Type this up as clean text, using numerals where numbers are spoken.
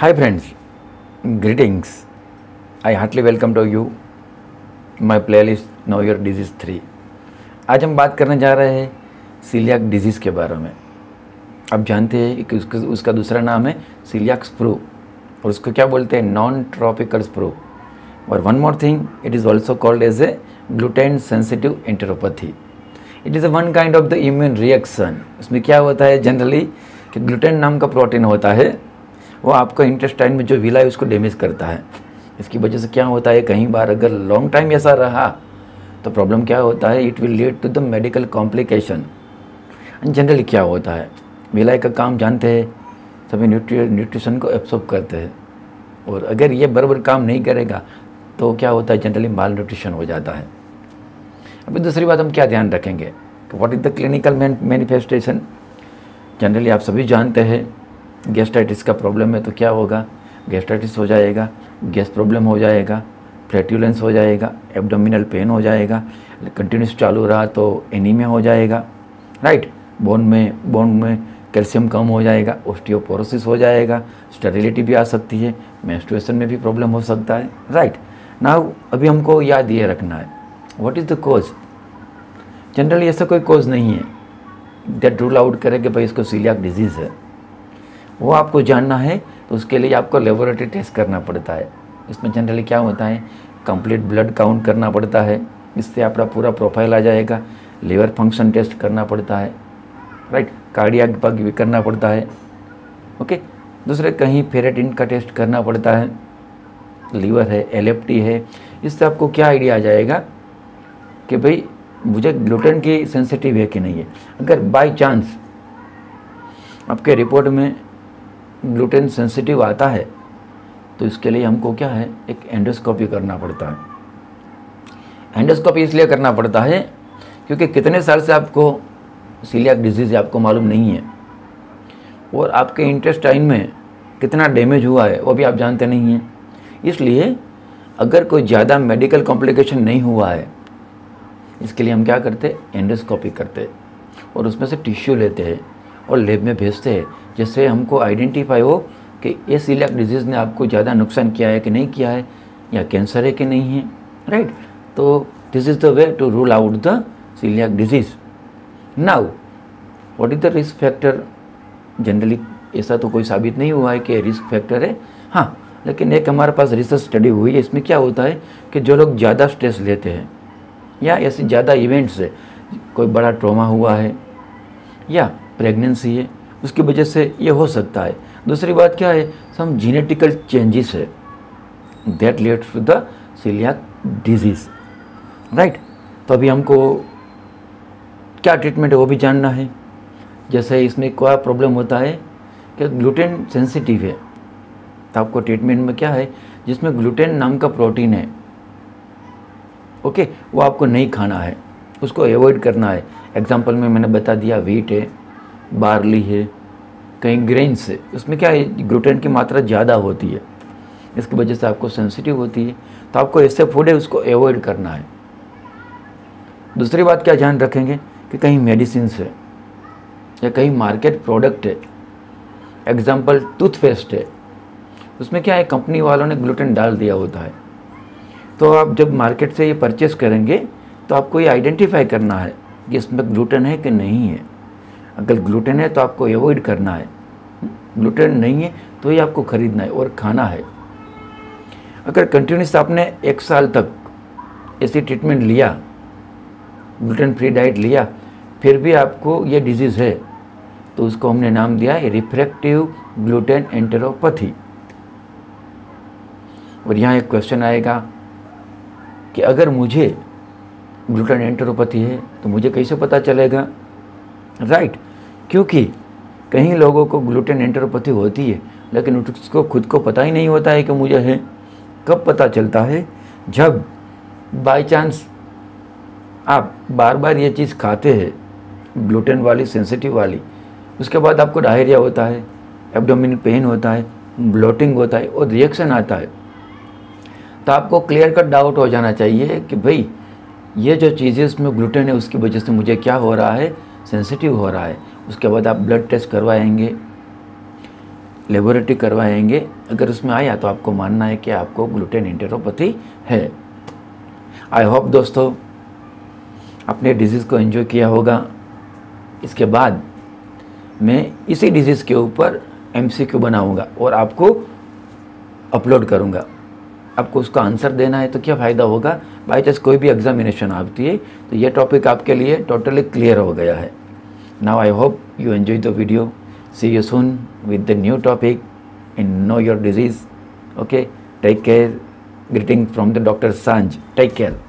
Hi friends, greetings. I heartily welcome to you my playlist Know Your Disease 3. आज हम बात करने जा रहे हैं सीलियाक डिजीज़ के बारे में। आप जानते हैं कि उसका दूसरा नाम है सीलियाक स्प्रू और उसको क्या बोलते हैं, नॉन ट्रॉपिकल स्प्रू। और one more thing, it is also called as a gluten sensitive enteropathy. It is a one kind of the immune reaction. इसमें क्या होता है जनरली कि ग्लूटेन नाम का प्रोटीन होता है, वो आपका इंटेस्टाइन में जो विला है उसको डैमेज करता है। इसकी वजह से क्या होता है, कई बार अगर लॉन्ग टाइम ऐसा रहा तो प्रॉब्लम क्या होता है, it will lead to the medical complication. Generally क्या होता है, विलाई का काम जानते हैं सभी, न्यूट्रिशन को एब्सॉर्ब करते हैं, और अगर ये बराबर काम नहीं करेगा तो क्या होता है, जनरली माल न्यूट्रिशन हो जाता है। अभी दूसरी बात हम क्या ध्यान रखेंगे कि what is the clinical manifestation. Generally आप सभी जानते हैं गैस्ट्राइटिस का प्रॉब्लम है तो क्या होगा, गैस्ट्राइटिस हो जाएगा, गैस प्रॉब्लम हो जाएगा, फ्लैटुलेंस हो जाएगा, एब्डोमिनल पेन हो जाएगा, कंटिन्यूस चालू रहा तो एनीमिया हो जाएगा, राइट। बोन में कैल्शियम कम हो जाएगा, ऑस्टियोपोरोसिस हो जाएगा, स्टेरिलिटी भी आ सकती है, मेंस्ट्रुएशन में भी प्रॉब्लम हो सकता है, राइट। नाउ अभी हमको याद ये रखना है what is the cause. Generally ऐसा कोई कॉज नहीं है दैट रूल आउट करे कि भाई इसको सीलियाक डिजीज़ है। वो आपको जानना है तो उसके लिए आपको लेबोरेटरी टेस्ट करना पड़ता है। इसमें जनरली क्या होता है, कंप्लीट ब्लड काउंट करना पड़ता है, इससे आपका पूरा प्रोफाइल आ जाएगा। लीवर फंक्शन टेस्ट करना पड़ता है, राइट। कार्डियक बग भी करना पड़ता है, ओके। दूसरे कहीं फेरेटिन का टेस्ट करना पड़ता है, लीवर है, एलएफटी है। इससे आपको क्या आइडिया आ जाएगा कि भाई मुझे ग्लूटेन की सेंसिटिव है कि नहीं है। अगर बाय चांस आपके रिपोर्ट में ग्लूटेन सेंसिटिव आता है तो इसके लिए हमको क्या है, एक एंडोस्कोपी करना पड़ता है। एंडोस्कोपी इसलिए करना पड़ता है क्योंकि कितने साल से आपको सीलियाक डिजीज़ आपको मालूम नहीं है, और आपके इंटेस्टाइन में कितना डैमेज हुआ है वो भी आप जानते नहीं हैं। इसलिए अगर कोई ज़्यादा मेडिकल कॉम्प्लिकेशन नहीं हुआ है, इसके लिए हम क्या करते, एंडोस्कोपी करते और उसमें से टिश्यू लेते हैं और लैब में भेजते हैं, जिससे हमको आइडेंटिफाई हो कि ये सीलियाक डिजीज़ ने आपको ज़्यादा नुकसान किया है कि नहीं किया है, या कैंसर है कि नहीं है, राइट। तो this is the way to rule out the celiac disease. Now what is the risk factor. Generally ऐसा तो कोई साबित नहीं हुआ है कि रिस्क फैक्टर है, हाँ, लेकिन एक हमारे पास रिसर्च स्टडी हुई है। इसमें क्या होता है कि जो लोग ज़्यादा स्ट्रेस लेते हैं या ऐसे ज़्यादा इवेंट्स है, कोई बड़ा ट्रॉमा हुआ है या प्रेगनेंसी है, उसकी वजह से ये हो सकता है। दूसरी बात क्या है, सम जीनेटिकल चेंजेस है that leads to the celiac disease, right. तो अभी हमको क्या ट्रीटमेंट है वो भी जानना है। जैसे इसमें क्या प्रॉब्लम होता है कि ग्लूटेन सेंसिटिव है, तो आपको ट्रीटमेंट में क्या है, जिसमें ग्लूटेन नाम का प्रोटीन है, ओके, वो आपको नहीं खाना है, उसको अवॉइड करना है। एग्जांपल में मैंने बता दिया, व्हीट है, बार्ली है, कहीं ग्रेन्स है, उसमें क्या है, ग्लूटेन की मात्रा ज़्यादा होती है, इसकी वजह से आपको सेंसिटिव होती है। तो आपको ऐसे फूड है उसको अवॉइड करना है। दूसरी बात क्या ध्यान रखेंगे कि कहीं मेडिसिन है या कहीं मार्केट प्रोडक्ट है, एग्जांपल टूथपेस्ट है, उसमें क्या है, कंपनी वालों ने ग्लूटेन डाल दिया होता है। तो आप जब मार्केट से ये परचेस करेंगे तो आपको ये आइडेंटिफाई करना है कि इसमें ग्लूटेन है कि नहीं है। अगर ग्लूटेन है तो आपको अवॉइड करना है, ग्लूटेन नहीं है तो ये आपको ख़रीदना है और खाना है। अगर कंटिन्यूस आपने 1 साल तक ऐसी ट्रीटमेंट लिया, ग्लूटेन फ्री डाइट लिया, फिर भी आपको ये डिजीज़ है, तो उसको हमने नाम दिया है रिफ्रैक्टिव ग्लूटेन एंटेरोपैथी। और यहाँ एक क्वेश्चन आएगा कि अगर मुझे ग्लूटेन एंटेरोपैथी है तो मुझे कैसे पता चलेगा, राइट। क्योंकि कई लोगों को ग्लूटेन एंटेरोपैथी होती है लेकिन उसको खुद को पता ही नहीं होता है कि मुझे है। कब पता चलता है, जब बाय चांस आप बार बार ये चीज़ खाते हैं, ग्लूटेन वाली, सेंसिटिव वाली, उसके बाद आपको डायरिया होता है, एब्डोमिनल पेन होता है, ब्लोटिंग होता है और रिएक्शन आता है, तो आपको क्लियर कट डाउट हो जाना चाहिए कि भाई ये जो चीज़ें इसमें ग्लूटेन है उसकी वजह से मुझे क्या हो रहा है, सेंसिटिव हो रहा है। उसके बाद आप ब्लड टेस्ट करवाएंगे, लेबोरेटरी करवाएंगे, अगर उसमें आया तो आपको मानना है कि आपको ग्लूटेन एंटेरोपैथी है। आई होप दोस्तों अपने डिजीज़ को एंजॉय किया होगा। इसके बाद मैं इसी डिजीज़ के ऊपर MCQ बनाऊंगा और आपको अपलोड करूंगा। आपको उसका आंसर देना है तो क्या फ़ायदा होगा, बाई चांस कोई भी एग्जामिनेशन आती है तो ये टॉपिक आपके लिए टोटली क्लियर हो गया है। Now I hope you enjoy the video. See you soon with the new topic in know your disease. Okay, take care. Greeting from the doctor Sanjh. Take care.